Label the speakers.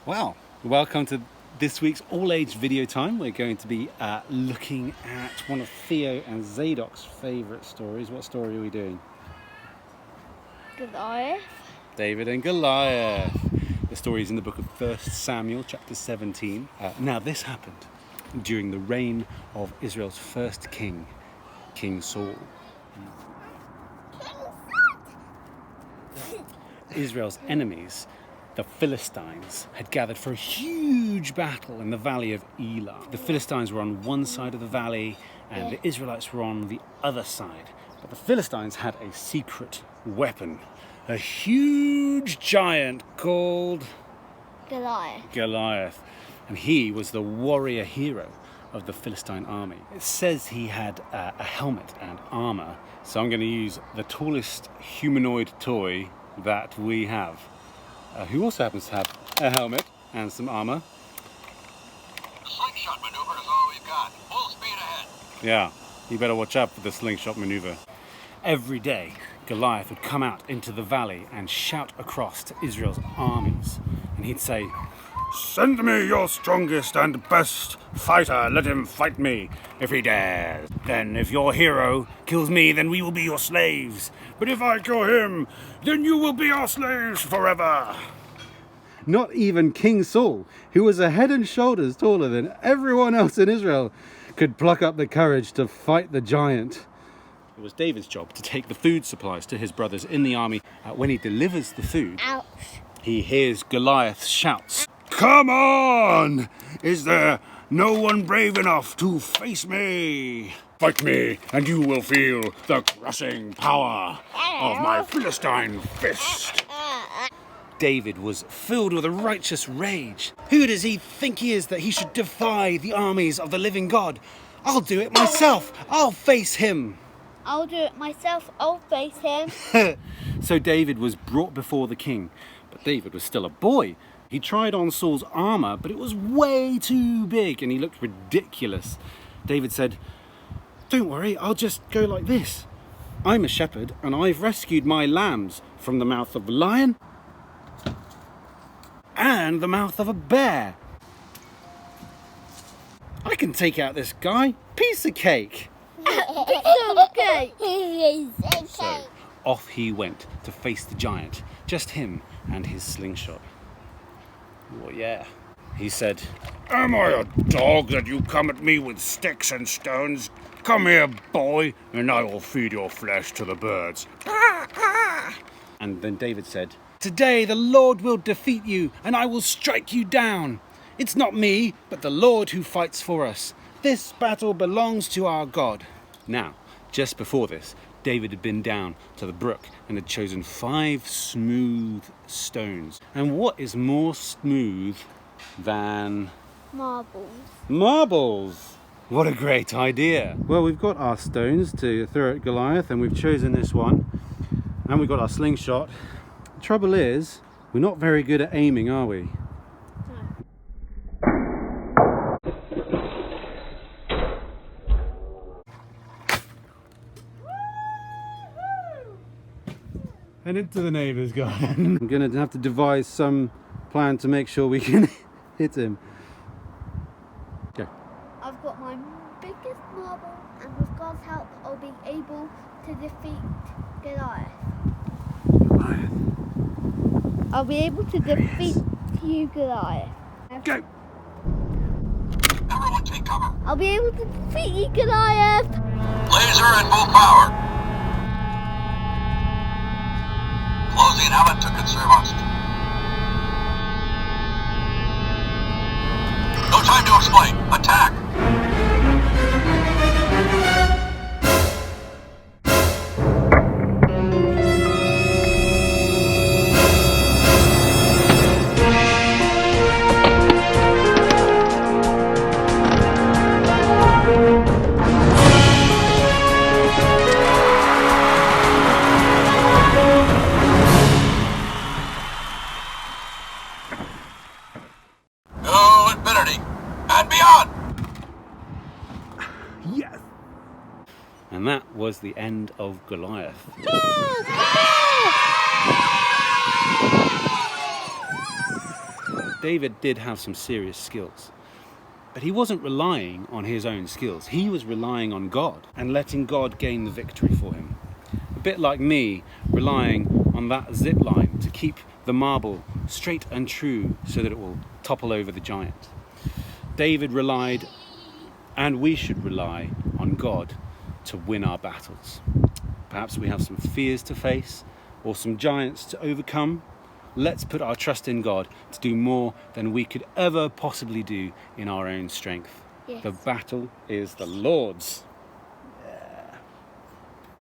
Speaker 1: Well, welcome to this week's all-age video time. We're going to be looking at one of Theo and Zadok's favourite stories. What story are we doing?
Speaker 2: Goliath.
Speaker 1: David and Goliath. The story is in the book of 1 Samuel, chapter 17. Now, this happened during the reign of Israel's first king, King Saul. Israel's enemies, the Philistines, had gathered for a huge battle in the valley of Elah. The Philistines were on one side of the valley and the Israelites were on the other side. But the Philistines had a secret weapon, a huge giant called Goliath. And he was the warrior hero of the Philistine army. It says he had a helmet and armour, so I'm going to use the tallest humanoid toy that we have. Who also happens to have a helmet and some armour.
Speaker 3: The slingshot maneuver is all we've got. Full speed ahead.
Speaker 1: Yeah, you better watch out for the slingshot maneuver. Every day, Goliath would come out into the valley and shout across to Israel's armies. And he'd say, "Send me your strongest and best fighter. Let him fight me if he dares. Then if your hero kills me, then we will be your slaves. But if I kill him, then you will be our slaves forever." Not even King Saul, who was a head and shoulders taller than everyone else in Israel, could pluck up the courage to fight the giant. It was David's job to take the food supplies to his brothers in the army. When he delivers the food, he hears Goliath's shouts. "Come on! Is there no one brave enough to face me? Fight me, and you will feel the crushing power of my Philistine fist." David was filled with a righteous rage. Who does he think he is that he should defy the armies of the living God? I'll do it myself. I'll face him.
Speaker 2: I'll do it myself. I'll face him.
Speaker 1: So David was brought before the king, but David was still a boy. He tried on Saul's armour, but it was way too big and he looked ridiculous. David said, "Don't worry, I'll just go like this. I'm a shepherd and I've rescued my lambs from the mouth of a lion and the mouth of a bear. I can take out this guy. Piece of cake." So off he went to face the giant, just him and his slingshot. "Oh yeah," he said. "Am I a dog that you come at me with sticks and stones? Come here, boy, and I will feed your flesh to the birds." And then David said, "Today the Lord will defeat you, and I will strike you down. It's not me, but the Lord who fights for us. This battle belongs to our God." Now, just before this, David had been down to the brook and had chosen 5 smooth stones. And what is more smooth than marbles? What a great idea. Well, we've got our stones to throw at Goliath and we've chosen this one. And we've got our slingshot. The trouble is, we're not very good at aiming, are we? And into the neighbour's garden. I'm going to have to devise some plan to make sure we can hit him. Go.
Speaker 2: I've got my biggest marble, and with God's help, I'll be able to defeat Goliath. I'll be able to defeat you, Goliath.
Speaker 1: Go.
Speaker 3: Everyone take cover.
Speaker 2: I'll be able to defeat you, Goliath.
Speaker 3: Laser at full power. Closing helmet to conserve oxygen. No time to explain. Attack! And beyond!
Speaker 1: Yes! And that was the end of Goliath. David did have some serious skills. But he wasn't relying on his own skills. He was relying on God and letting God gain the victory for him. A bit like me relying on that zip line to keep the marble straight and true so that it will topple over the giant. David relied, and we should rely, on God to win our battles. Perhaps we have some fears to face or some giants to overcome. Let's put our trust in God to do more than we could ever possibly do in our own strength.
Speaker 2: Yes.
Speaker 1: The battle is the Lord's.